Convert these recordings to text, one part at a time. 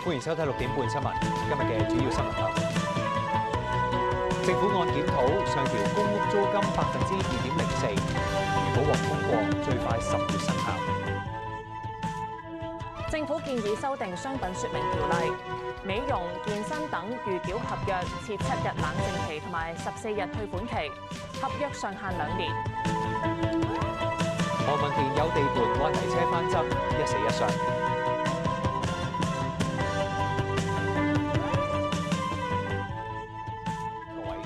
歡迎收睇6點半新聞。今日嘅主要新聞包括：政府按檢討上調公屋租金2.04%，如果獲通過，最快10月生效。政府建議修訂商品說明條例，美容、健身等預繳合約設7日冷靜期同埋14日退款期，合約上限2年。何文田有地盤挖泥車翻側，1死1傷。各位，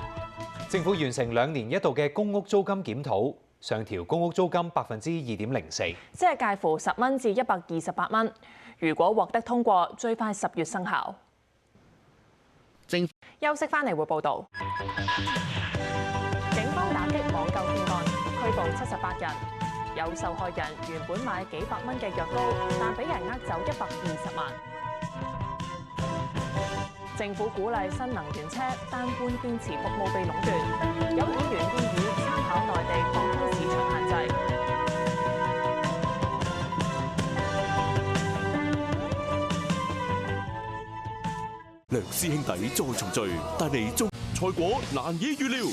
政府完成2年1度嘅公屋租金檢討，上調公屋租金2.04%，即係介乎10蚊至128蚊。如果獲得通過，最快10月生效。休息翻嚟會報導。警方打擊網購騙案，拘捕78人。有受害人原本買幾百蚊嘅藥膏，但俾人呃走120萬。政府鼓勵新能源車，但換電池服務被壟斷。有議員建議參考內地放寬市場限制。梁氏兄弟再重聚，帶嚟中賽果難以預料。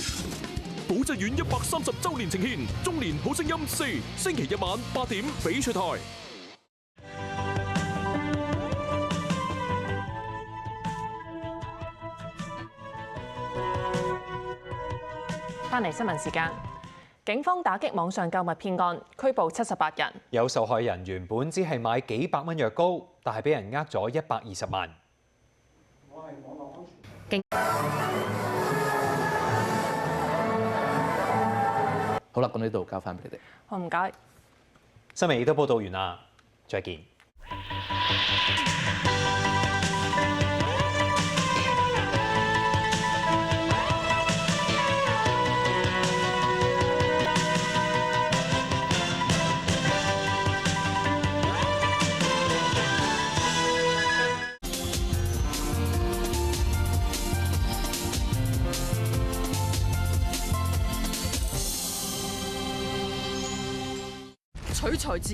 保濟丸130週年呈獻，中年好聲音4，星期日晚8點翡翠台。翻嚟新聞時間，警方打擊網上購物騙案，拘捕78人。有受害人原本只係買幾百蚊藥膏，但係俾人呃咗120萬。好啦，咁呢度交翻俾你哋。好，唔該。新聞亦都報道完啦，再見。取材自